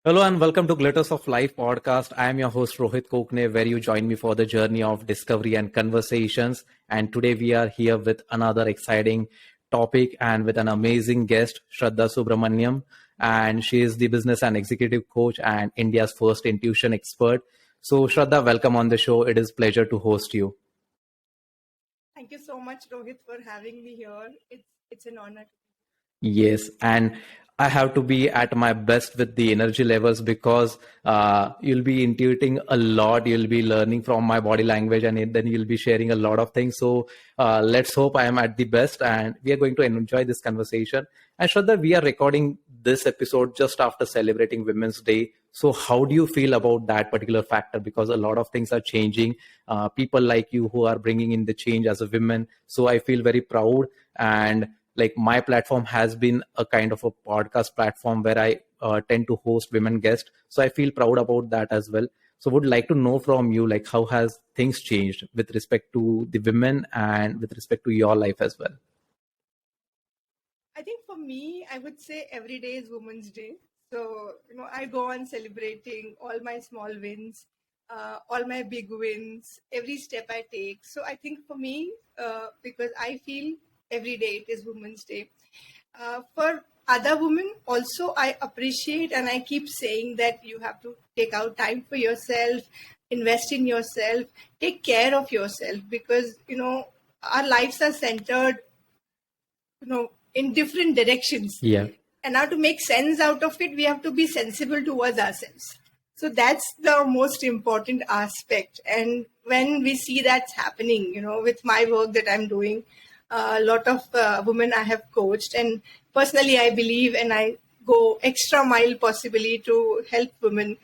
Hello and welcome to Glitters of Life podcast. I am your host Rohit Kokane, where you join me for the journey of discovery and conversations. And today we are here with another exciting topic and with an amazing guest, Shraddha Subramanian. And she is the business and executive coach and India's first intuition expert. So Shraddha, welcome on the show. It is a pleasure to host you. Thank you so much, Rohit, for having me here. It's an honor. Yes, and I have to be at my best with the energy levels because you'll be intuiting a lot. You'll be learning from my body language, and then you'll be sharing a lot of things. So let's hope I am at the best, and we are going to enjoy this conversation. And Shraddha, we are recording this episode just after celebrating Women's Day. So how do you feel about that particular factor? Because a lot of things are changing. People like you who are bringing in the change as a woman. So I feel very proud and like my platform has been a kind of a podcast platform where I tend to host women guests. So I feel proud about that as well. So would like to know from you, like how has things changed with respect to the women and with respect to your life as well? I think for me, I would say every day is Women's Day. So, I go on celebrating all my small wins, all my big wins, every step I take. So I think for me, because I feel every day it is Women's Day. For other women, also, I appreciate and I keep saying that you have to take out time for yourself, invest in yourself, take care of yourself because, our lives are centered, in different directions. Yeah. And now to make sense out of it, we have to be sensible towards ourselves. So that's the most important aspect. And when we see that's happening, with my work that I'm doing, a lot of women I have coached. And personally, I believe and I go extra mile possibly to help women.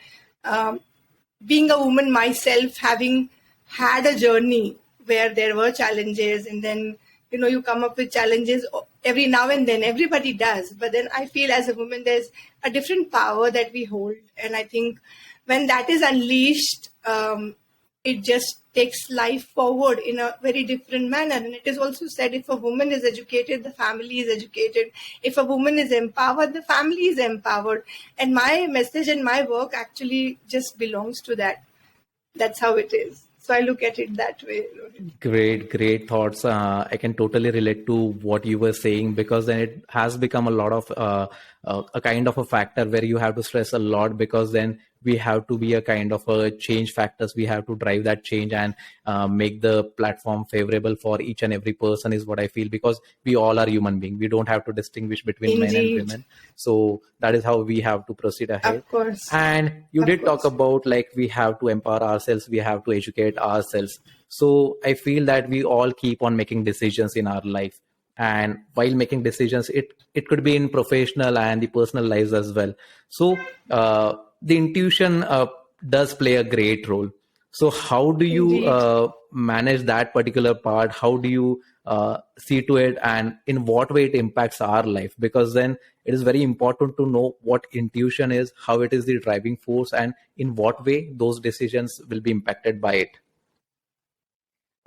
Being a woman myself, having had a journey where there were challenges and then, you come up with challenges every now and then. Everybody does. But then I feel as a woman, there's a different power that we hold. And I think when that is unleashed, it just takes life forward in a very different manner. And it is also said if a woman is educated, the family is educated. If a woman is empowered, the family is empowered. And my message and my work actually just belongs to that. That's how it is. So I look at it that way. Great thoughts. I can totally relate to what you were saying because then it has become a lot of a kind of a factor where you have to stress a lot because then we have to be a kind of a change factors. We have to drive that change and make the platform favorable for each and every person is what I feel because we all are human beings. We don't have to distinguish between men and women. So that is how we have to proceed ahead. Of course. And you did talk about like we have to empower ourselves. We have to educate ourselves. So I feel that we all keep on making decisions in our life. And while making decisions, it could be in professional and the personal lives as well. So the intuition does play a great role. So how do you manage that particular part? How do you see to it and in what way it impacts our life? Because then it is very important to know what intuition is, how it is the driving force, and in what way those decisions will be impacted by it.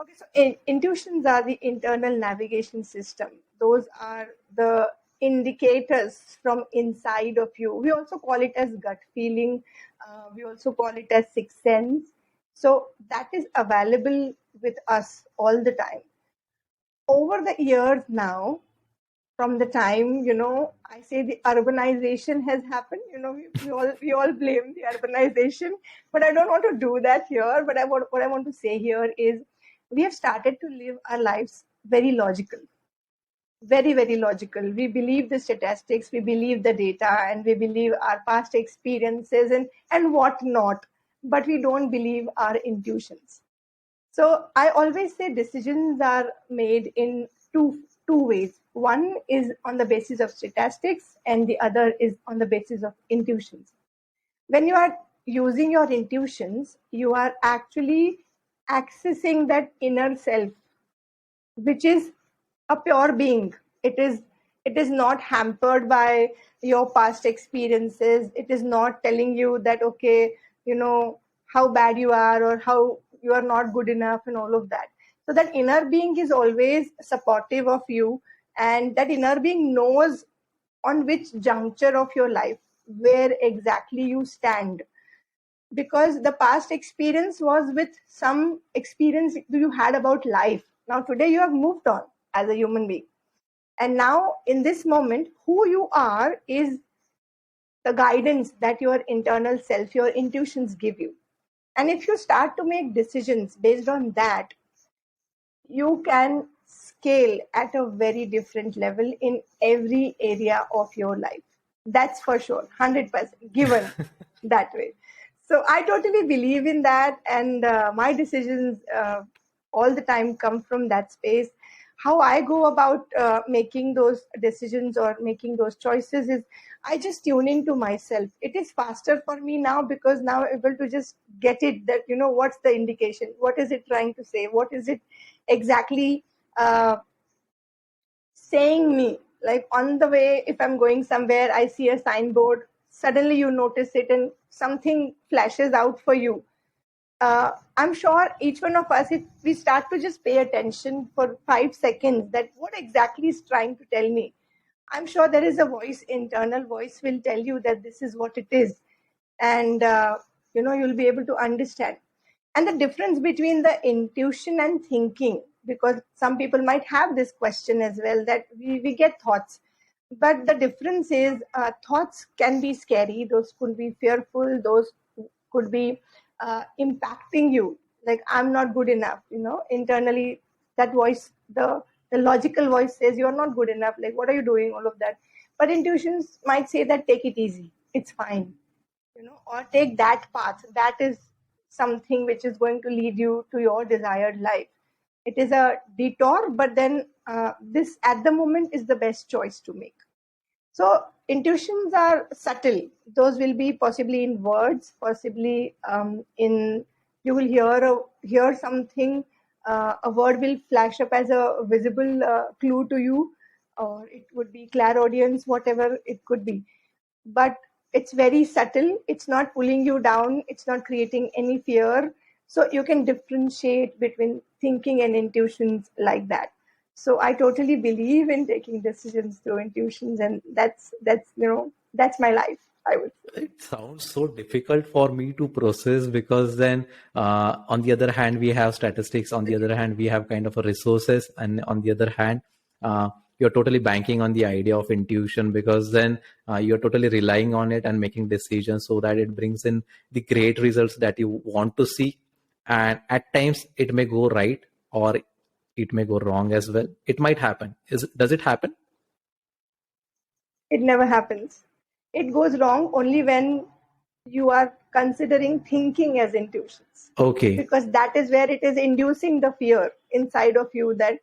Okay, so intuitions are the internal navigation system. Those are the indicators from inside of you. We also call it as gut feeling. We also call it as sixth sense. So that is available with us all the time. Over the years now, from the time, I say the urbanization has happened, we all blame the urbanization, but I don't want to do that here. But what I want to say here is we have started to live our lives very logical, very, very logical. We believe the statistics, we believe the data, and we believe our past experiences and what not, but we don't believe our intuitions. So I always say decisions are made in two ways. One is on the basis of statistics, and the other is on the basis of intuitions. When you are using your intuitions, you are actually accessing that inner self, which is a pure being. It is not hampered by your past experiences. It is not telling you that, okay, how bad you are or how you are not good enough and all of that. So that inner being is always supportive of you, and that inner being knows on which juncture of your life, where exactly you stand, because the past experience was with some experience you had about life. Now today you have moved on as a human being, and now in this moment who you are is the guidance that your internal self, your intuitions give you. And if you start to make decisions based on that, you can scale at a very different level in every area of your life. That's for sure, 100% given that way. So I totally believe in that, and my decisions all the time come from that space. How I go about making those decisions or making those choices is I just tune into myself. It is faster for me now because now I'm able to just get it, that what's the indication, what is it trying to say, what is it exactly uh, saying me. Like on the way, if I'm going somewhere, I see a signboard, suddenly you notice it and something flashes out for you. I'm sure each one of us, if we start to just pay attention for 5 seconds, that what exactly is trying to tell me, I'm sure there is a voice, internal voice will tell you that this is what it is. And, you'll be able to understand. And the difference between the intuition and thinking, because some people might have this question as well, that we get thoughts. But the difference is thoughts can be scary, those could be fearful, those could be impacting you. Like, I'm not good enough, internally, that voice, the logical voice says you're not good enough. Like, what are you doing? All of that. But intuitions might say that take it easy. It's fine, or take that path. That is something which is going to lead you to your desired life. It is a detour, but then this at the moment is the best choice to make. So intuitions are subtle. Those will be possibly in words, possibly in, you will hear something. A word will flash up as a visible clue to you, or it would be clairaudience, whatever it could be. But it's very subtle. It's not pulling you down. It's not creating any fear. So you can differentiate between thinking and intuitions like that. So I totally believe in taking decisions through intuitions, and that's my life, I would say. It sounds so difficult for me to process because then, on the other hand, we have statistics. On the other hand, we have kind of a resources, and on the other hand, you're totally banking on the idea of intuition because then you're totally relying on it and making decisions so that it brings in the great results that you want to see. And at times, it may go right or it may go wrong as well. It might happen. Does it happen? It never happens. It goes wrong only when you are considering thinking as intuitions, Okay. because that is where it is inducing the fear inside of you that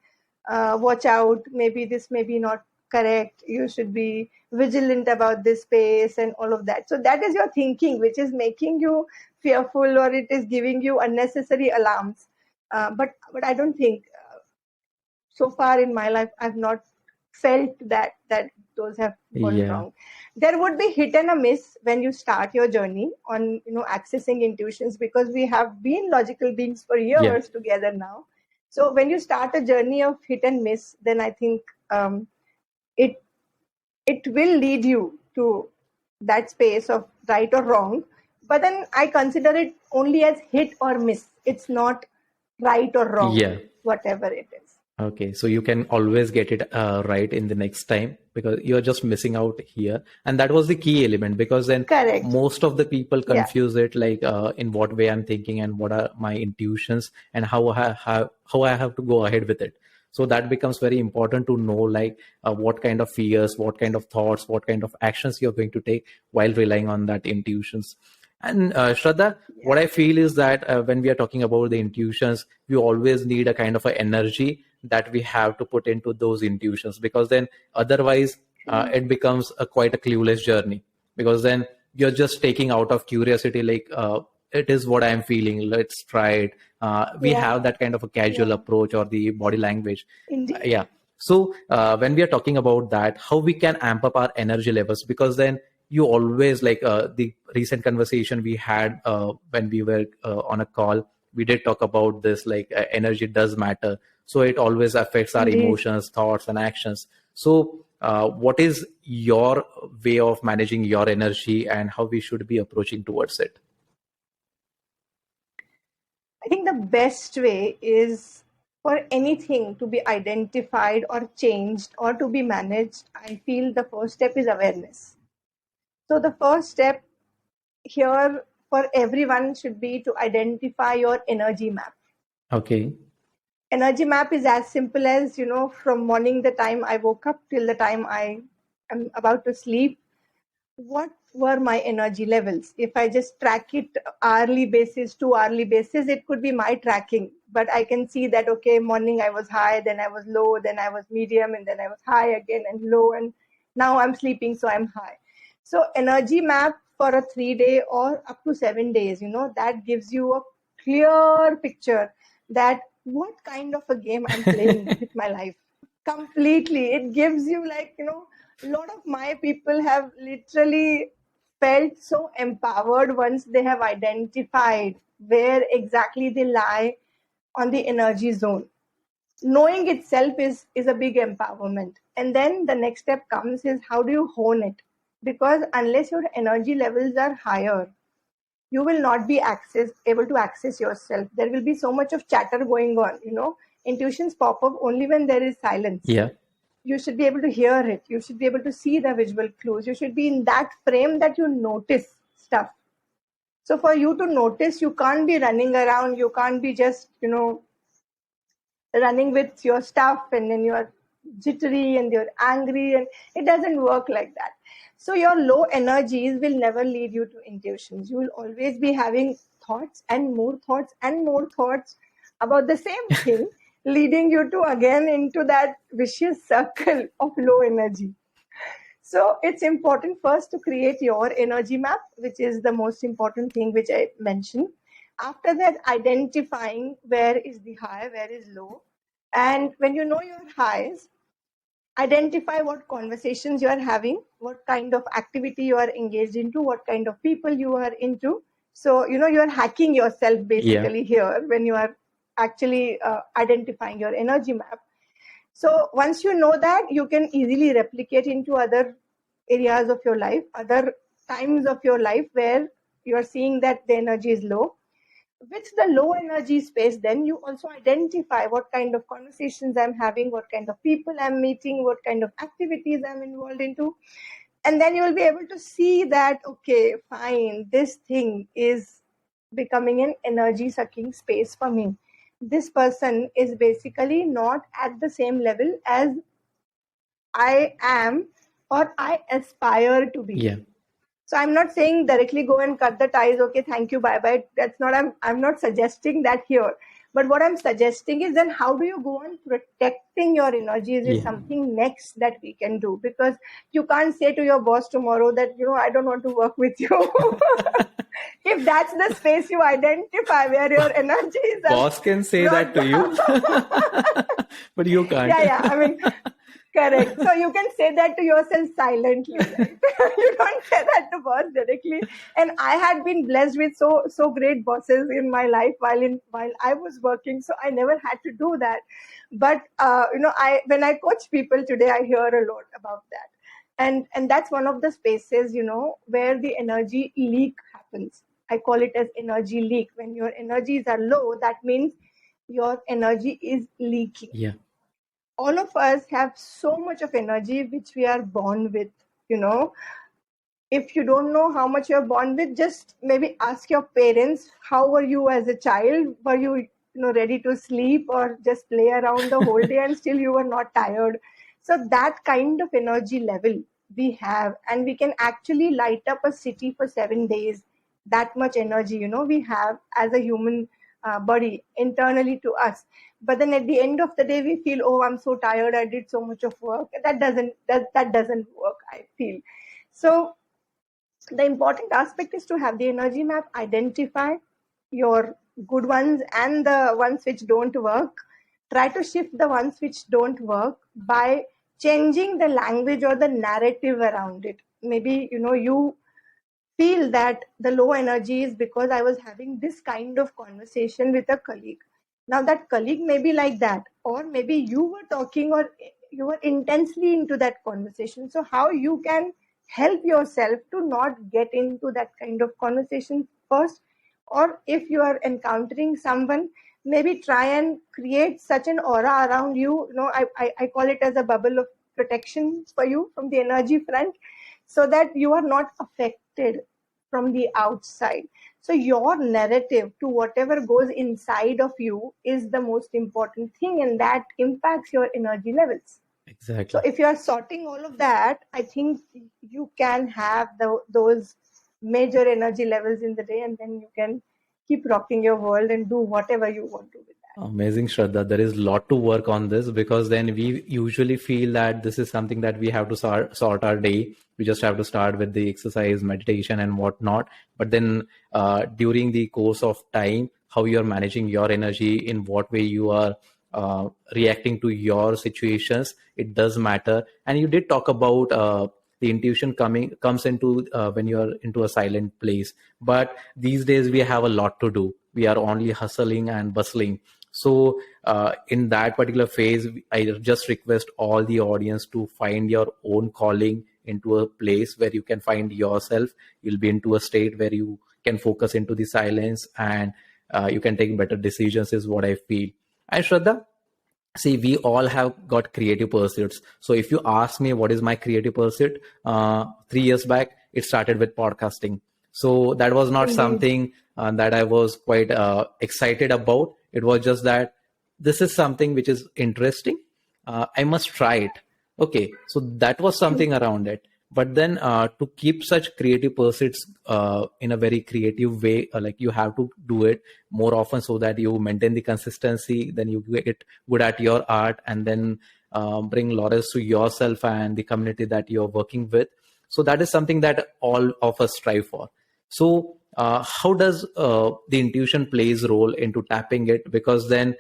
watch out, maybe this may be not correct, you should be vigilant about this space and all of that. So that is your thinking which is making you fearful, or it is giving you unnecessary alarms. But I don't think so far in my life I've not felt that those have gone Yeah. wrong. There would be hit and a miss when you start your journey on accessing intuitions, because we have been logical beings for Yeah. years together now. So when you start a journey of hit and miss, then I think it it will lead you to that space of right or wrong. But then I consider it only as hit or miss. It's not right or wrong, Yeah. whatever it is. Okay, so you can always get it right in the next time because you're just missing out here. And that was the key element because then Correct. most of the people Yeah. confuse it like in what way I'm thinking and what are my intuitions and how I have to go ahead with it. So that becomes very important to know like what kind of fears, what kind of thoughts, what kind of actions you're going to take while relying on that intuitions. And Shraddha, what Yeah. I feel is that when we are talking about the intuitions, we always need a kind of a energy that we have to put into those intuitions because then otherwise True. it becomes a quite a clueless journey because then you're just taking out of curiosity like it is what I'm feeling, let's try it. We have Yeah. that kind of a casual Yeah. approach or the body language. Indeed. Yeah. So when we are talking about that, how we can amp up our energy levels because then you always like the recent conversation we had when we were on a call, we did talk about this like energy does matter, so it always affects our Indeed. emotions, thoughts and actions. So what is your way of managing your energy and how we should be approaching towards it? I think the best way is for anything to be identified or changed or to be managed. I feel the first step is awareness. So the first step here for everyone should be to identify your energy map. Okay. Energy map is as simple as, from morning the time I woke up till the time I am about to sleep, what were my energy levels? If I just track it hourly basis, 2 hourly basis, it could be my tracking. But I can see that, okay, morning I was high, then I was low, then I was medium, and then I was high again and low, and now I'm sleeping, so I'm high. So energy map for a 3 day or up to 7 days, that gives you a clear picture that what kind of a game I'm playing with my life. Completely. It gives you a lot of my people have literally felt so empowered once they have identified where exactly they lie on the energy zone. Knowing itself is a big empowerment. And then the next step comes is how do you hone it? Because unless your energy levels are higher, you will not be able to access yourself. There will be so much of chatter going on. Intuitions pop up only when there is silence. Yeah. You should be able to hear it. You should be able to see the visual clues. You should be in that frame that you notice stuff. So for you to notice, you can't be running around. You can't be just, running with your stuff and then you're jittery and you're angry, and it doesn't work like that. So your low energies will never lead you to intuitions. You will always be having thoughts and more thoughts and more thoughts about the same thing, leading you to again into that vicious circle of low energy. So it's important first to create your energy map, which is the most important thing which I mentioned. After that, identifying where is the high, where is low. And when you know your highs, identify what conversations you are having, what kind of activity you are engaged into, what kind of people you are into. So, you are hacking yourself basically here when you are actually identifying your energy map. So once you know that, you can easily replicate into other areas of your life, other times of your life where you are seeing that the energy is low. With the low energy space, then you also identify what kind of conversations I'm having, what kind of people I'm meeting, what kind of activities I'm involved into. And then you will be able to see that, okay, fine, this thing is becoming an energy sucking space for me. This person is basically not at the same level as I am or I aspire to be. Yeah. So I'm not saying directly go and cut the ties. Okay, thank you, bye bye. That's not. I'm not suggesting that here. But what I'm suggesting is then how do you go on protecting your energies is something next that we can do, because you can't say to your boss tomorrow that I don't want to work with you. If that's the space you identify where your energies are. Boss can say that to you, but you can't. Yeah. I mean, correct. So you can say that to yourself silently, right? You don't say that to boss directly. And I had been blessed with so great bosses in my life while I was working, so I never had to do that. But when I coach people today, I hear a lot about that, and that's one of the spaces where the energy leak happens. I call it as energy leak. When your energies are low, that means your energy is leaking. Yeah. All of us have so much of energy which we are born with. If you don't know how much you're born with, just maybe ask your parents, how were you as a child? Were you ready to sleep or just play around the whole day and still you were not tired? So that kind of energy level we have, and we can actually light up a city for 7 days. That much energy we have as a human body internally to us. But then at the end of the day, we feel, oh, I'm so tired, I did so much of work. That doesn't work, I feel. So the important aspect is to have the energy map, identify your good ones and the ones which don't work. Try to shift the ones which don't work by changing the language or the narrative around it. Maybe you feel that the low energy is because I was having this kind of conversation with a colleague. Now that colleague may be like that, or maybe you were talking or you are intensely into that conversation. So how you can help yourself to not get into that kind of conversation first, or if you are encountering someone, maybe try and create such an aura around you. I call it as a bubble of protection for you from the energy front, so that you are not affected from the outside. So your narrative to whatever goes inside of you is the most important thing, and that impacts your energy levels. So Exactly. if you are sorting all of that, I think you can have those major energy levels in the day, and then you can keep rocking your world and do whatever you want to with that. Amazing, Shraddha. There is a lot to work on this, because then we usually feel that this is something that we have to sort our day. We just have to start with the exercise, meditation, and whatnot. But then during the course of time, how you're managing your energy, in what way you are reacting to your situations, it does matter. And you did talk about the intuition comes into when you're into a silent place. But these days we have a lot to do. We are only hustling and bustling. So in that particular phase, I just request all the audience to find your own calling into a place where you can find yourself. You'll be into a state where you can focus into the silence, and you can take better decisions, is what I feel. And Shraddha, see, we all have got creative pursuits. So if you ask me what is my creative pursuit, 3 years back it started with podcasting. So that was not Indeed. something that I was quite excited about. It was just that this is something which is interesting. I must try it. Okay, so that was something around it. But then to keep such creative pursuits in a very creative way, like you have to do it more often, so that you maintain the consistency, then you get good at your art, and then bring laurels to yourself and the community that you're working with. So that is something that all of us strive for. So how does the intuition plays role into tapping it? Because then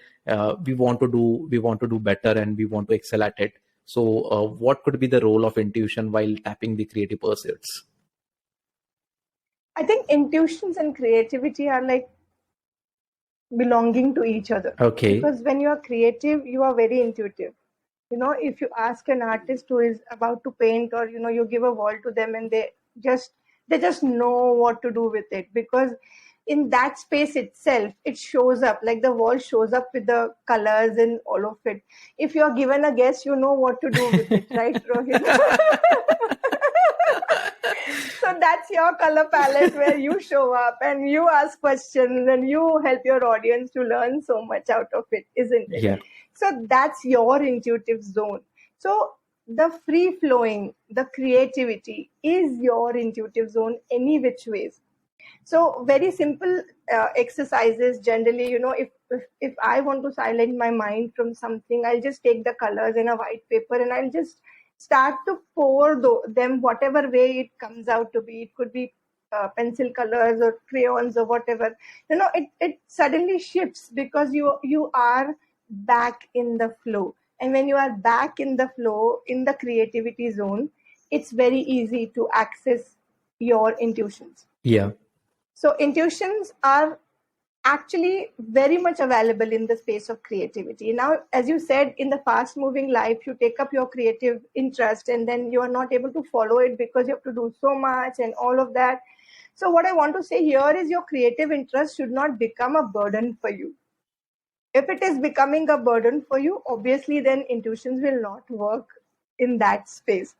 we want to do better, and we want to excel at it. So what could be the role of intuition while tapping the creative pursuits? I think intuitions and creativity are like belonging to each other, Okay. because when you are creative, you are very intuitive. If you ask an artist who is about to paint, or you give a wall to them, and just they just know what to do with it, because in that space itself it shows up, like the wall shows up with the colors and all of it. If you're given a guess, you know what to do with it, right, Rohit? So that's your color palette, where you show up and you ask questions and you help your audience to learn so much out of it, isn't it? Yeah. So that's your intuitive zone. So the free flowing, the creativity is your intuitive zone any which ways. So very simple exercises generally, if I want to silence my mind from something, I'll just take the colors in a white paper and I'll just start to pour them whatever way it comes out to be. It could be pencil colors or crayons or whatever. It suddenly shifts, because you are back in the flow. And when you are back in the flow, in the creativity zone, it's very easy to access your intuitions. Yeah. So intuitions are actually very much available in the space of creativity. Now, as you said, in the fast moving life, you take up your creative interest and then you are not able to follow it because you have to do so much and all of that. So what I want to say here is your creative interest should not become a burden for you. If it is becoming a burden for you, obviously then intuitions will not work in that space.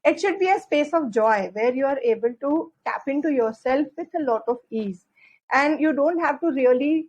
It should be a space of joy where you are able to tap into yourself with a lot of ease. And you don't have to really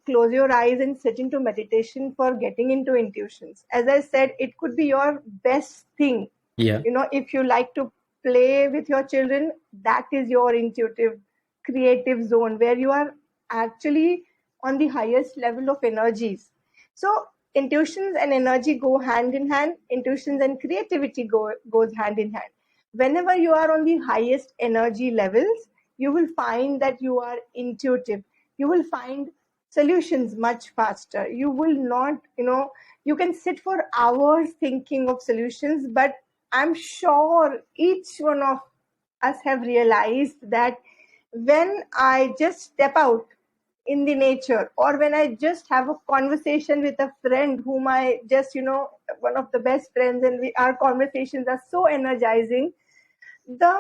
close your eyes and sit into meditation for getting into intuitions. As I said, it could be your best thing. Yeah. If you like to play with your children, that is your intuitive, creative zone where you are actually on the highest level of energies. So intuitions and energy go hand in hand. Intuitions and creativity goes hand in hand. Whenever you are on the highest energy levels, you will find that you are intuitive. You will find solutions much faster. You will not, you can sit for hours thinking of solutions, but I'm sure each one of us have realized that when I just step out in the nature, or when I just have a conversation with a friend whom I just, one of the best friends, and our conversations are so energizing, the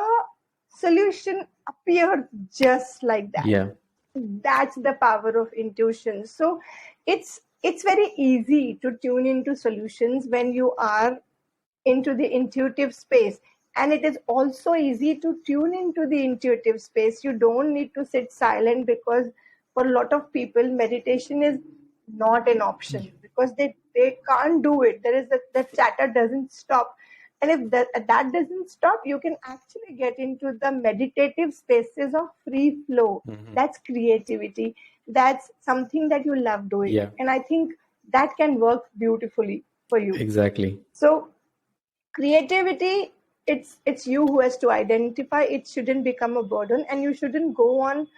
solution appears just like that. Yeah. That's the power of intuition. So it's very easy to tune into solutions when you are into the intuitive space, and it is also easy to tune into the intuitive space. You don't need to sit silent, because for a lot of people meditation is not an option, because they can't do it. There is the chatter doesn't stop, and if that doesn't stop, you can actually get into the meditative spaces of free flow. That's creativity. That's something that you love doing, Yeah. and I think that can work beautifully for you. Exactly. So creativity, it's you who has to identify. It shouldn't become a burden, and you shouldn't go on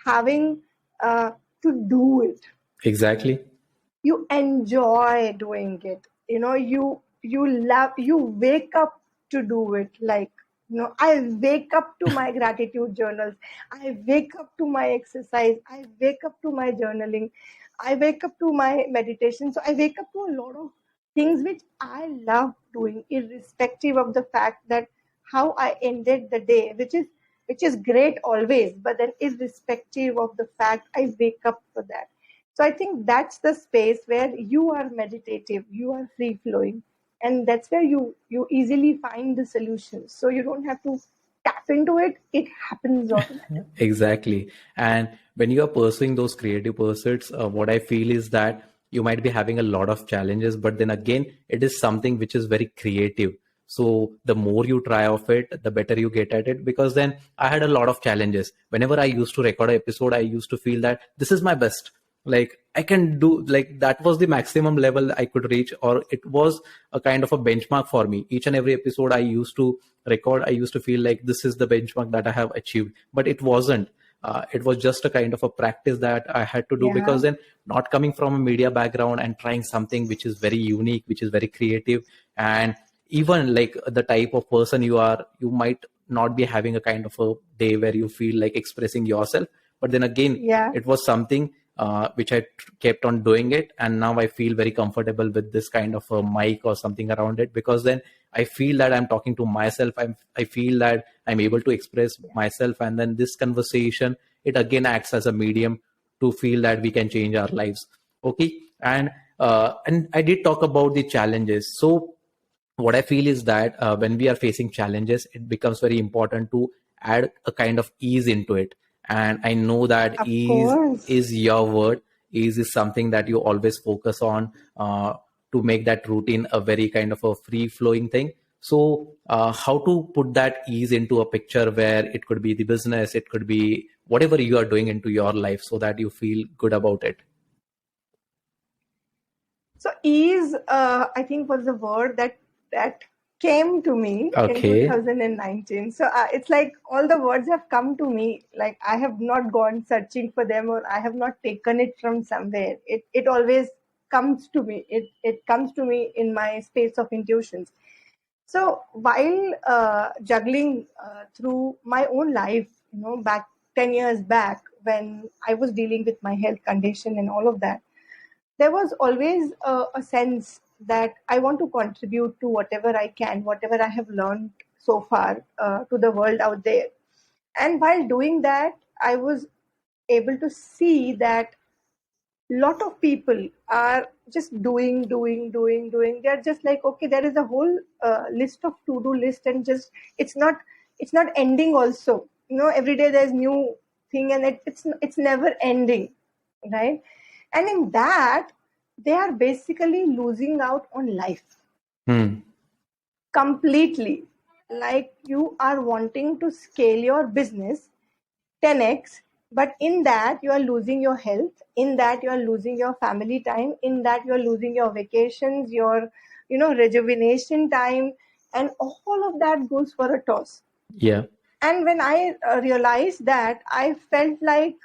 having to do it. Exactly. You enjoy doing it. You wake up to do it. Like, I wake up to my gratitude journals, I wake up to my exercise, I wake up to my journaling, I wake up to my meditation. So I wake up to a lot of things which I love doing, irrespective of the fact that how I ended the day, which is great always, but then irrespective of the fact, I wake up for that. So I think that's the space where you are meditative, you are free flowing, and that's where you easily find the solutions. So you don't have to tap into it; it happens automatically. Exactly. And when you are pursuing those creative pursuits, what I feel is that you might be having a lot of challenges, but then again, it is something which is very creative. So the more you try of it, the better you get at it. Because then I had a lot of challenges. Whenever I used to record an episode, I used to feel that this is my best. Like I can do, like that was the maximum level I could reach, or it was a kind of a benchmark for me. Each and every episode I used to record, I used to feel like this is the benchmark that I have achieved, but it wasn't. It was just a kind of a practice that I had to do, Yeah, because then not coming from a media background and trying something which is very unique, which is very creative, and even like the type of person you are, you might not be having a kind of a day where you feel like expressing yourself. But then again, yeah, it was something which I kept on doing it, and now I feel very comfortable with this kind of a mic or something around it, because then I feel that I'm talking to myself. I feel that I'm able to express yeah. myself, and then this conversation, it again acts as a medium to feel that we can change our lives. Okay, and I did talk about the challenges. So what I feel is that when we are facing challenges, it becomes very important to add a kind of ease into it. And I know that Of ease course. is your word. Ease is something that you always focus on to make that routine a very kind of a free flowing thing. So, how to put that ease into a picture where it could be the business, it could be whatever you are doing into your life, so that you feel good about it. So ease, I think, was the word that came to me in Okay. 2019. So it's like all the words have come to me. Like I have not gone searching for them, or I have not taken it from somewhere. It always comes to me. It comes to me in my space of intuitions. So while juggling through my own life, back 10 years back, when I was dealing with my health condition and all of that, there was always a sense that I want to contribute to whatever I can, whatever I have learned so far, to the world out there. And while doing that, I was able to see that lot of people are just doing. They're just like, okay, there is a whole list of to-do list, and just it's not it's not ending. Also, every day there's new thing, and it's never ending, right? And in that, they are basically losing out on life Hmm. completely. Like, you are wanting to scale your business 10x, but in that you are losing your health, in that you are losing your family time, in that you are losing your vacations, your rejuvenation time, and all of that goes for a toss. Yeah. And when I realized that, I felt like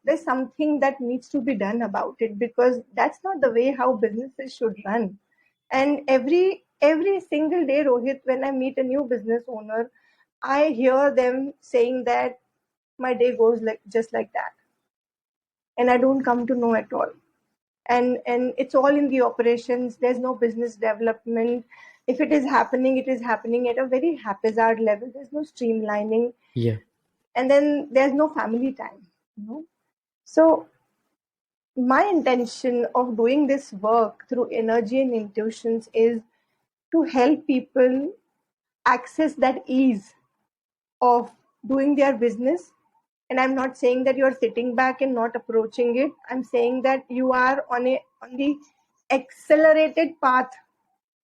there's something that needs to be done about it, because that's not the way how businesses should run. And every single day, Rohit, when I meet a new business owner, I hear them saying that my day goes like just like that. and I don't come to know at all. And it's all in the operations. There's no business development. If it is happening, it is happening at a very haphazard level. There's no streamlining, Yeah. and then there's no family time. So my intention of doing this work through energy and intuitions is to help people access that ease of doing their business. And I'm not saying that you're sitting back and not approaching it. I'm saying that you are on the accelerated path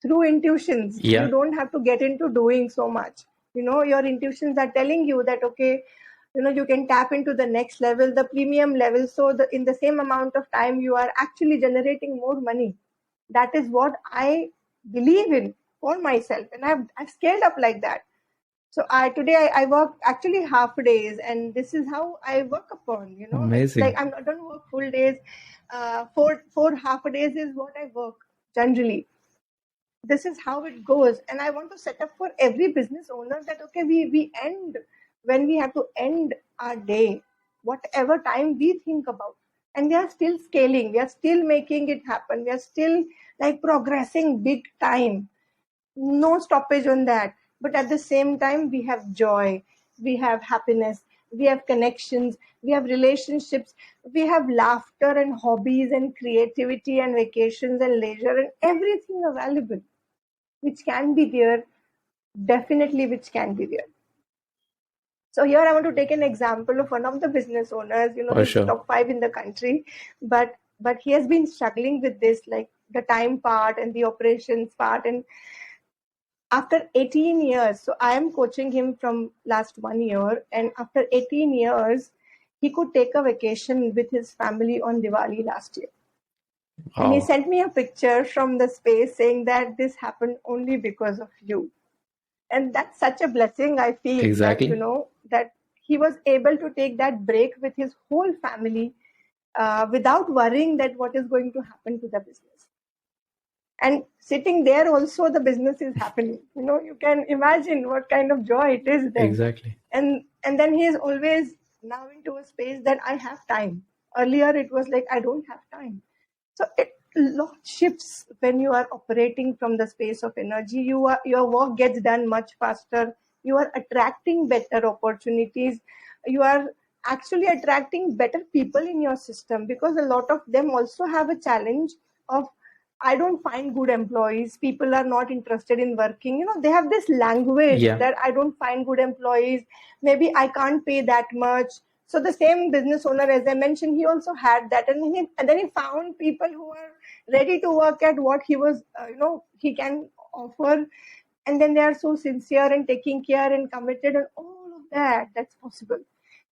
through intuitions. Yeah. You don't have to get into doing so much. Your intuitions are telling you that, okay, you can tap into the next level, the premium level. So in the same amount of time, you are actually generating more money. That is what I believe in for myself. And I've scaled up like that. So today I work actually half days, and this is how I work upon. It's Amazing. like I don't work full days. Four half days is what I work generally. This is how it goes, and I want to set up for every business owner that, okay, we end when we have to end our day, whatever time we think about, and we are still scaling, we are still making it happen, we are still like progressing big time, no stoppage on that. But at the same time, we have joy, we have happiness, we have connections, we have relationships, we have laughter and hobbies and creativity and vacations and leisure and everything available, which can be there, definitely, which can be there. So here I want to take an example of one of the business owners. He's sure. top 5 in the country, but he has been struggling with this, like the time part and the operations part. And after 18 years, so I am coaching him from last 1 year, and after 18 years, he could take a vacation with his family on Diwali last year. Wow. And he sent me a picture from the space saying that this happened only because of you. And that's such a blessing, I feel. Exactly. That, that he was able to take that break with his whole family without worrying that what is going to happen to the business. And sitting there also, the business is happening. You can imagine what kind of joy it is then. Exactly. And then he is always now into a space that I have time. Earlier, it was like, I don't have time. So it lot shifts when you are operating from the space of energy. Your work gets done much faster. You are attracting better opportunities. You are actually attracting better people in your system, because a lot of them also have a challenge of, I don't find good employees. People are not interested in working. They have this language that I don't find good employees. Maybe I can't pay that much. So the same business owner, as I mentioned, he also had that, and then he found people who are ready to work at what he was, he can offer, and then they are so sincere and taking care and committed and all of that. That's possible.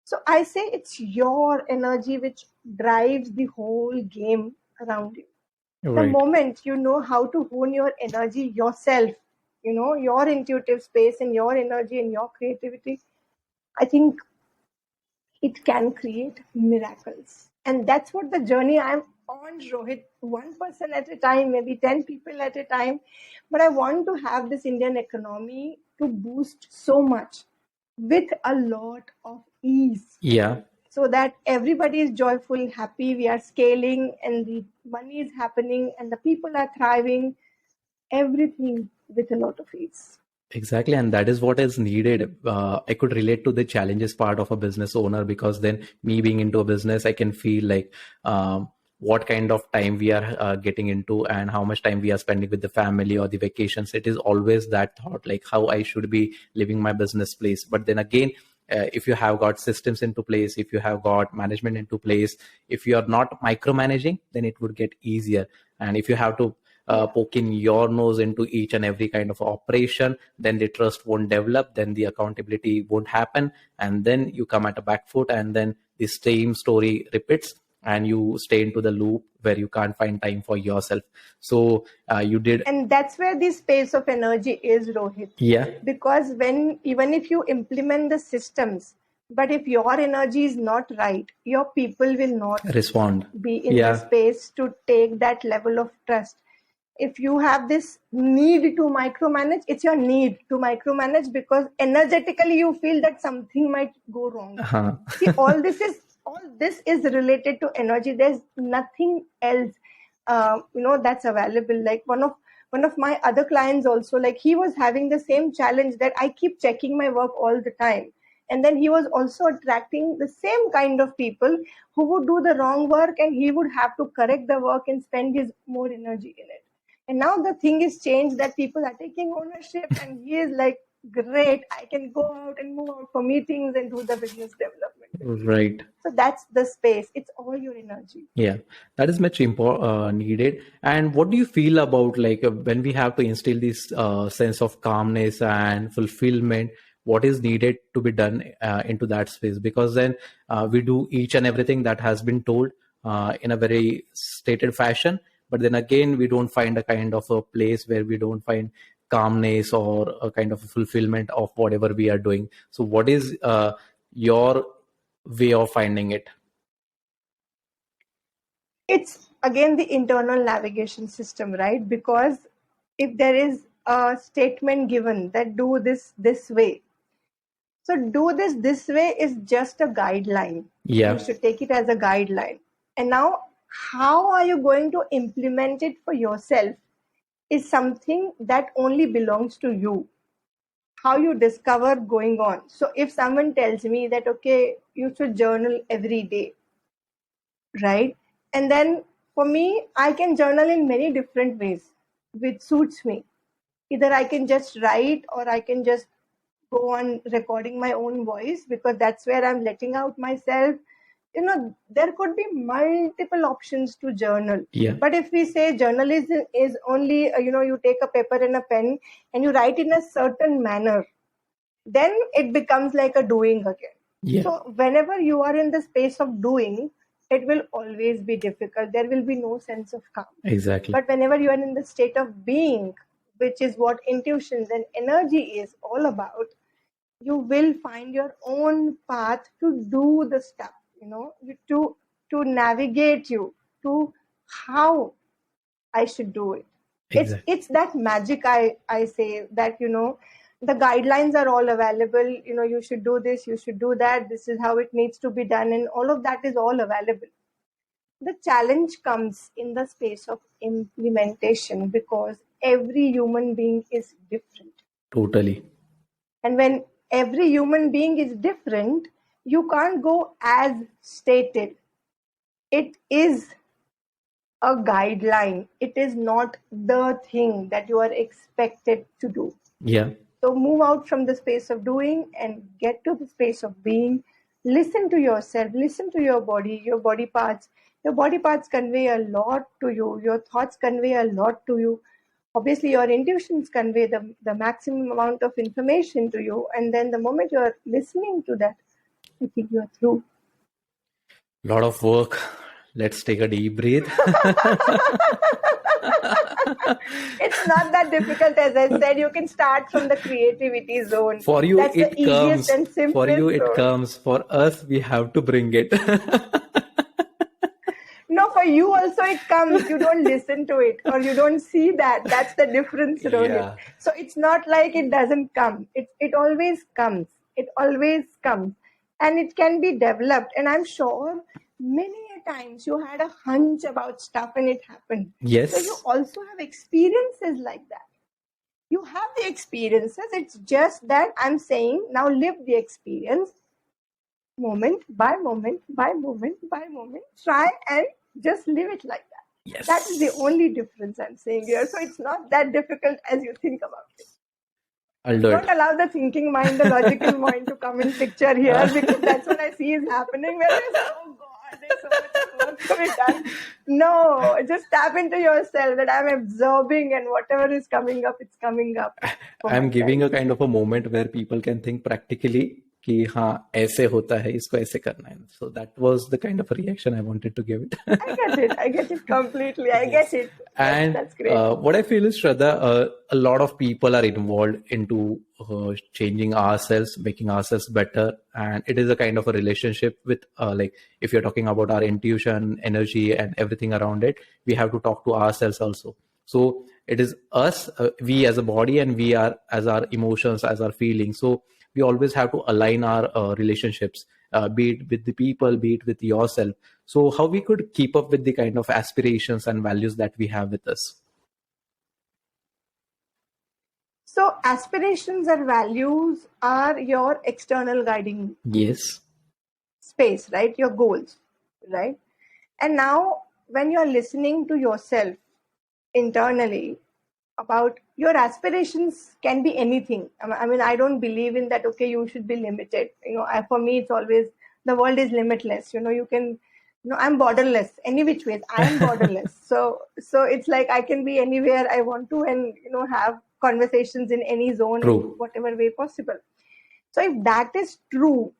So I say it's your energy which drives the whole game around you. Right. The moment you know how to hone your energy yourself, your intuitive space and your energy and your creativity, I think it can create miracles. And that's what the journey I'm on, Rohit. One person at a time, maybe 10 people at a time. But I want to have this Indian economy to boost so much with a lot of ease. Yeah. So that everybody is joyful, happy, we are scaling, and the money is happening, and the people are thriving, everything with a lot of ease. Exactly. And that is what is needed. I could relate to the challenges part of a business owner, because then me being into a business, I can feel like what kind of time we are getting into and how much time we are spending with the family or the vacations. It is always that thought, like how I should be living my business place. But then again, if you have got systems into place, if you have got management into place, if you are not micromanaging, then it would get easier. And if you have to poking your nose into each and every kind of operation, then the trust won't develop, then the accountability won't happen, and then you come at a back foot, and then the same story repeats, and you stay into the loop where you can't find time for yourself. So you did. And that's where the space of energy is, Rohit. Yeah. Because even if you implement the systems, but if your energy is not right, your people will not respond, be in the space to take that level of trust. If you have this need to micromanage, it's your need to micromanage because energetically you feel that something might go wrong. See, all all this is related to energy. There's nothing else, that's available. Like one of my other clients also, like he was having the same challenge that I keep checking my work all the time. And then he was also attracting the same kind of people who would do the wrong work, and he would have to correct the work and spend his more energy in it. And now the thing is changed that people are taking ownership, and he is like, great, I can go out and move out for meetings and do the business development. Right. So that's the space. It's all your energy. Yeah, that is much needed. And what do you feel about like when we have to instill this sense of calmness and fulfillment? What is needed to be done into that space? Because then we do each and everything that has been told in a very stated fashion, but then again we don't find a kind of a place where we don't find calmness or a kind of a fulfillment of whatever we are doing. So, what is your way of finding it? It's again the internal navigation system, right? Because if there is a statement given that do this way, so do this way is just a guideline. Yeah. You should take it as a guideline. And now, how are you going to implement it for yourself is something that only belongs to you. How you discover going on. So if someone tells me that, okay, you should journal every day, right? And then for me, I can journal in many different ways, which suits me. Either I can just write, or I can just go on recording my own voice, because that's where I'm letting out myself. There could be multiple options to journal. Yeah. But if we say journalism is only, you take a paper and a pen and you write in a certain manner, then it becomes like a doing again. Yeah. So whenever you are in the space of doing, it will always be difficult. There will be no sense of calm. Exactly. But whenever you are in the state of being, which is what intuitions and energy is all about, you will find your own path to do the stuff, to navigate you to how I should do it. Exactly. It's that magic I say that, the guidelines are all available. You should do this, you should do that. This is how it needs to be done. And all of that is all available. The challenge comes in the space of implementation, because every human being is different. Totally. And when every human being is different, you can't go as stated. It is a guideline. It is not the thing that you are expected to do. Yeah. So move out from the space of doing and get to the space of being. Listen to yourself, listen to your body parts. Your body parts convey a lot to you. Your thoughts convey a lot to you. Obviously, your intuitions convey the maximum amount of information to you. And then the moment you're listening to that, I think you're through. Lot of work. Let's take a deep breath. It's not that difficult. As I said, you can start from the creativity zone. For you, That's it the easiest comes. and simplest For you, it zone. comes. For us, we have to bring it. No, for you also it comes. You don't listen to it, or you don't see that. That's the difference, Rohit. Yeah. So it's not like it doesn't come. It always comes. It always comes. And it can be developed. And I'm sure many a times you had a hunch about stuff and it happened. Yes. So you also have experiences like that. You have the experiences. It's just that I'm saying now live the experience moment by moment by moment by moment. Try and just live it like that. Yes. That is the only difference I'm saying here. So it's not that difficult as you think about it. I'll do Don't it. allow the thinking mind, the logical mind to come in picture here, because that's what I see is happening. Where it's, oh God, there's so much work to be done. No, just tap into yourself that I'm absorbing, and whatever is coming up, it's coming up. I'm giving a kind of a moment where people can think practically कि हाँ ऐसे होता है इसको ऐसे करना है. So that was the kind of a reaction I wanted to give it. I get it completely. I get it. And that's great. What I feel is, Shraddha, a lot of people are involved into changing ourselves, making ourselves better. And it is a kind of a relationship with, like, if you're talking about our intuition, energy, and everything around it, we have to talk to ourselves also. So it is us, we as a body, and we are as our emotions, as our feelings. So we always have to align our relationships. be it with the people, be it with yourself. So how we could keep up with the kind of aspirations and values that we have with us? So aspirations or values are your external guiding Yes. space, right? Your goals, right? And now when you're listening to yourself internally about your aspirations can be anything. I mean, I don't believe in that, okay, you should be limited. For me, it's always the world is limitless. You can, I'm borderless. Any which ways, I am borderless. So it's like I can be anywhere I want to and, have conversations in any zone, in True. whatever way possible. So if that is true,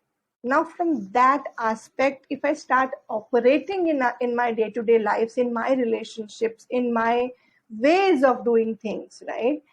now from that aspect, if I start operating in my day-to-day lives, in my relationships, in my ways of doing things, right,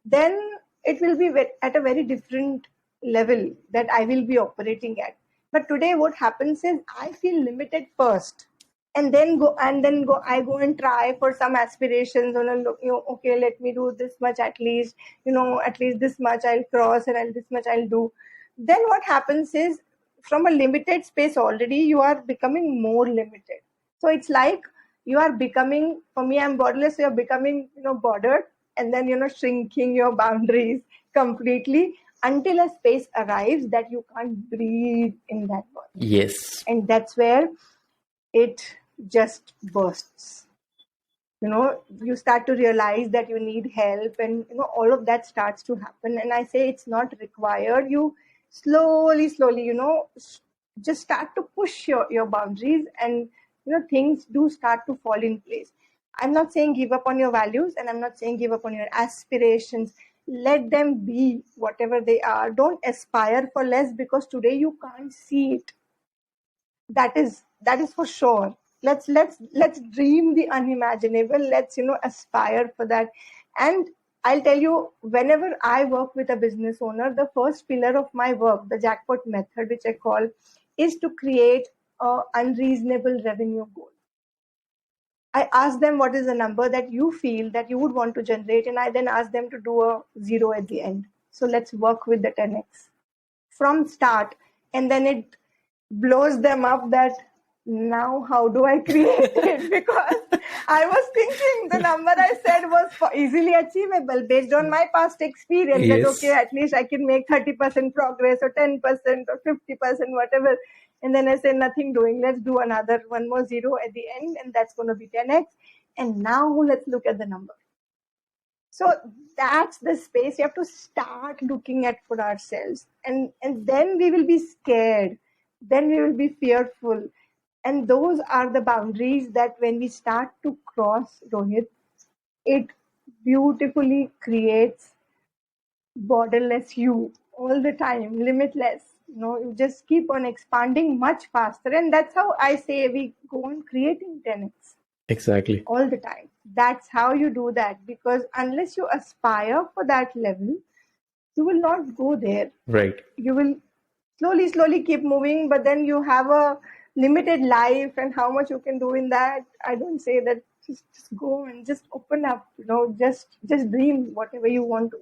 then it will be at a very different level that I will be operating at. But today what happens is I feel limited first, and then I go and try for some aspirations on a look, okay, let me do this much at least, at least this much I'll cross, and this much I'll do. Then what happens is, from a limited space already, you are becoming more limited. So it's like you are becoming, for me, I'm borderless, so you're becoming, bordered, and then, shrinking your boundaries completely until a space arrives that you can't breathe in that body. Yes. And that's where it just bursts. You start to realize that you need help, and all of that starts to happen. And I say it's not required. You slowly, just start to push your boundaries, and things do start to fall in place. I'm not saying give up on your values, and I'm not saying give up on your aspirations. Let them be whatever they are. Don't aspire for less, because today you can't see it. That is for sure. Let's dream the unimaginable. Let's aspire for that. And I'll tell you, whenever I work with a business owner, the first pillar of my work, the Jackpot Method, which I call, is to create a unreasonable revenue goal. I ask them what is the number that you feel that you would want to generate, and I then ask them to do a zero at the end. So let's work with the 10x from start, and then it blows them up that now how do I create it? Because I was thinking the number I said was easily achievable based on my past experience. Yes. That okay, at least I can make 30% progress or 10% or 50%, whatever. And then I say nothing doing. Let's do one more zero at the end, and that's going to be 10x. And now let's look at the number. So that's the space you have to start looking at for ourselves. And then we will be scared. Then we will be fearful. And those are the boundaries that when we start to cross, Rohit, it beautifully creates borderless you all the time, limitless. You just keep on expanding much faster. And that's how I say we go on creating 10x. Exactly. All the time. That's how you do that, because unless you aspire for that level, you will not go there. Right. You will slowly keep moving, but then you have a limited life, and how much you can do in that. I don't say that just go and just open up, just dream whatever you want to.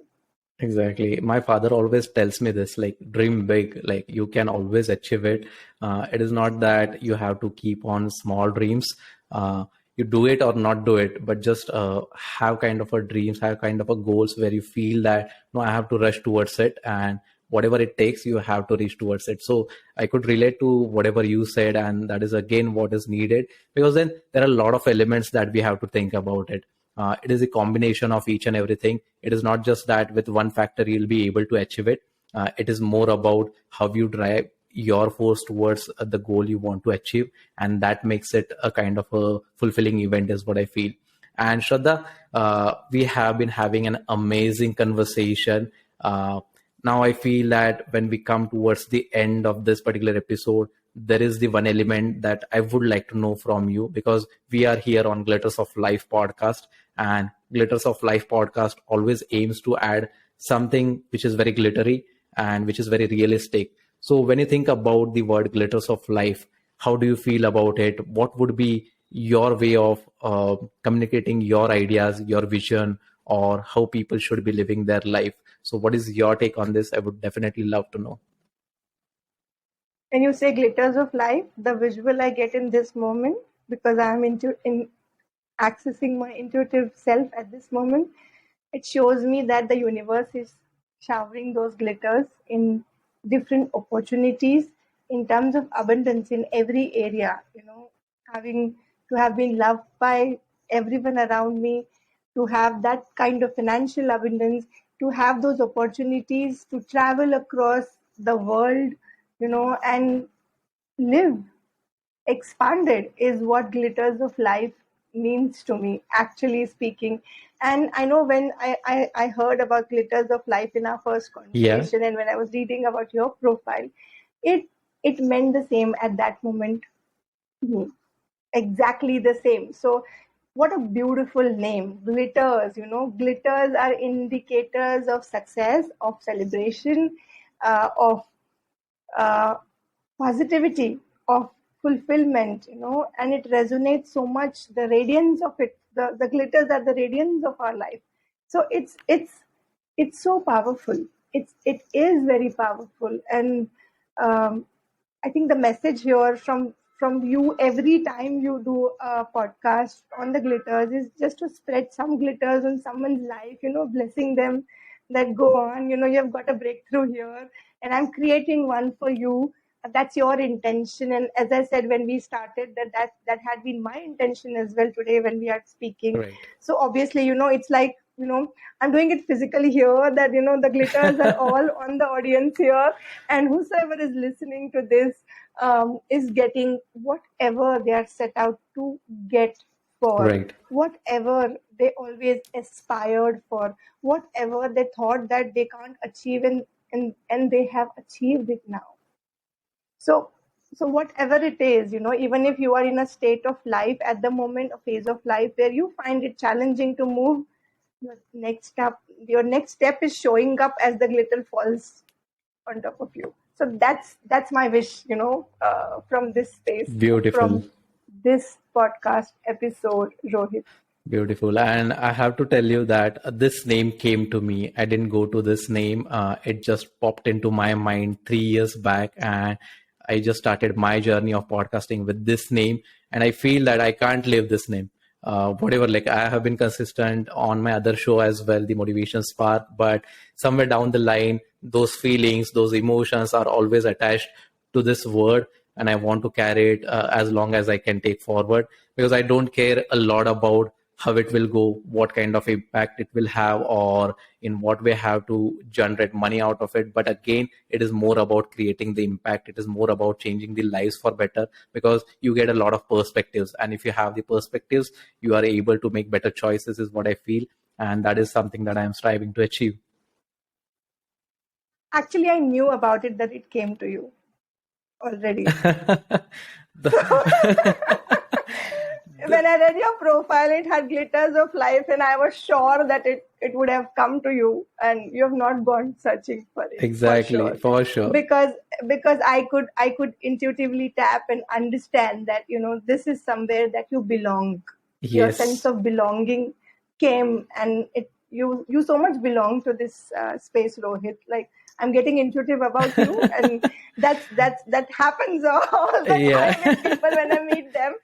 Exactly. My father always tells me this, like, dream big, like, you can always achieve it. It is not that you have to keep on small dreams. You do it or not do it, but just have kind of a dreams, have kind of a goals where you feel that, no, I have to rush towards it, and whatever it takes, you have to reach towards it. So I could relate to whatever you said, and that is again what is needed, because then there are a lot of elements that we have to think about it. It is a combination of each and everything. It is not just that with one factor you'll be able to achieve it. It is more about how you drive your force towards the goal you want to achieve, and that makes it a kind of a fulfilling event is what I feel. And Shraddha, we have been having an amazing conversation. Now I feel that when we come towards the end of this particular episode, there is the one element that I would like to know from you, because we are here on Glitters of Life podcast, and Glitters of Life podcast always aims to add something which is very glittery and which is very realistic. So when you think about the word glitters of life, how do you feel about it? What would be your way of communicating your ideas, your vision, or how people should be living their life? So what is your take on this? I would definitely love to know. When you say glitters of life, the visual I get in this moment, because I'm in accessing my intuitive self at this moment, it shows me that the universe is showering those glitters in different opportunities in terms of abundance in every area. Having to have been loved by everyone around me, to have that kind of financial abundance, to have those opportunities to travel across the world, and live expanded is what glitters of life means to me, actually speaking. And I know when I heard about glitters of life in our first Yeah. conversation, and when I was reading about your profile, it it meant the same at that moment to me, exactly the same. So what a beautiful name, glitters. Glitters are indicators of success, of celebration, of uh, positivity, of fulfillment, and it resonates so much. The radiance of it, the glitters are the radiance of our life. So it's so powerful. It is very powerful. And um, I think the message here from you every time you do a podcast on the glitters is just to spread some glitters on someone's life, blessing them that go on, you've got a breakthrough here, and I'm creating one for you. That's your intention. And as I said when we started, that had been my intention as well today when we are speaking. Right. So obviously, it's like, I'm doing it physically here, that the glitters are all on the audience here, and whosoever is listening to this is getting whatever they are set out to get for, Right. whatever they always aspired for, whatever they thought that they can't achieve, and they have achieved it now. So whatever it is, even if you are in a state of life at the moment, a phase of life where you find it challenging to move, your next step is showing up as the glitter falls on top of you. So that's my wish, from this space, Beautiful. from this podcast episode, Rohit. Beautiful. And I have to tell you that this name came to me. I didn't go to this name. It just popped into my mind 3 years back. And I just started my journey of podcasting with this name. And I feel that I can't live this name. Whatever, like I have been consistent on my other show as well, the Motivation Spark. But somewhere down the line, those feelings, those emotions are always attached to this word. And I want to carry it as long as I can take forward, because I don't care a lot about how it will go, what kind of impact it will have, or in what way I have to generate money out of it. But again, it is more about creating the impact. It is more about changing the lives for better, because you get a lot of perspectives. And if you have the perspectives, you are able to make better choices, is what I feel. And that is something that I am striving to achieve. Actually, I knew about it, that it came to you already. When I read your profile, it had glitters of life, and I was sure that it would have come to you, and you have not gone searching for it. Exactly, for sure. Because I could intuitively tap and understand that this is somewhere that you belong. Your sense Yes. of belonging came, and you so much belong to this space, Rohit. Like, I'm getting intuitive about you, and that happens all the Yeah. time with people when I meet them.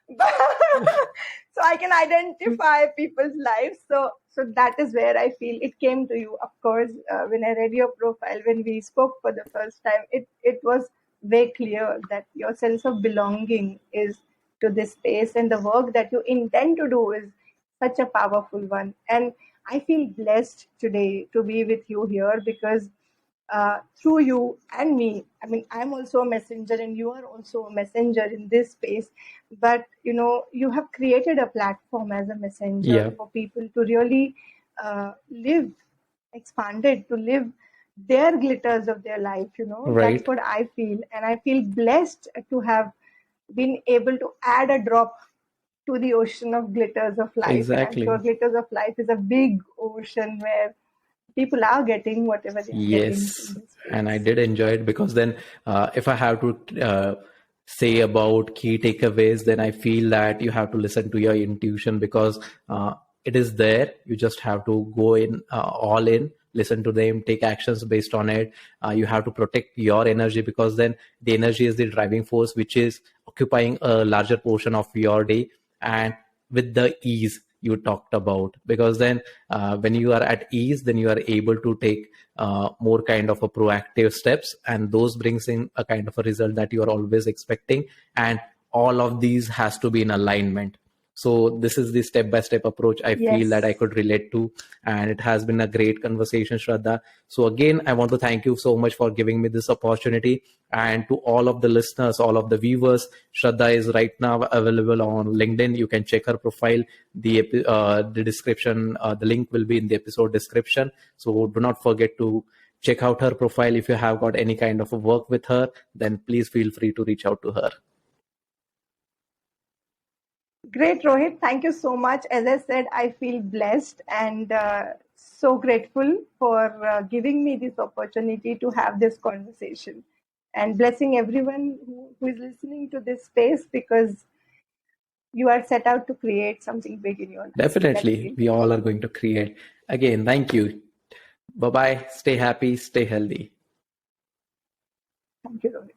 So I can identify people's lives. So that is where I feel it came to you. Of course, when I read your profile, when we spoke for the first time, it was very clear that your sense of belonging is to this space, and the work that you intend to do is such a powerful one. And I feel blessed today to be with you here, because through you and me, I mean, I'm also a messenger and you are also a messenger in this space. But you have created a platform as a messenger Yeah. for people to really live expanded, to live their glitters of their life. That's Right. what I feel, and I feel blessed to have been able to add a drop to the ocean of glitters of life. And I'm sure Exactly. glitters of life is a big ocean where people are getting whatever they are getting Yes, in this and I space. did enjoy it, because then, if I have to say about key takeaways, then I feel that you have to listen to your intuition, because it is there. You just have to go in all in, listen to them, take actions based on it. You have to protect your energy, because then the energy is the driving force which is occupying a larger portion of your day. And with the ease you talked about, because then when you are at ease, then you are able to take more kind of a proactive steps, and those brings in a kind of a result that you are always expecting. And all of these has to be in alignment. So this is the step-by-step approach I feel that I Yes. could relate to. And it has been a great conversation, Shraddha. So again, I want to thank you so much for giving me this opportunity. And to all of the listeners, all of the viewers, Shraddha is right now available on LinkedIn. You can check her profile. The description, the link will be in the episode description. So do not forget to check out her profile. If you have got any kind of work with her, then please feel free to reach out to her. Great, Rohit. Thank you so much. As I said, I feel blessed and so grateful for giving me this opportunity to have this conversation, and blessing everyone who is listening to this space, because you are set out to create something big in your life. Let's Definitely, feel. we all are going to create. Again, thank you. Bye bye. Stay happy, stay healthy. Thank you, Rohit.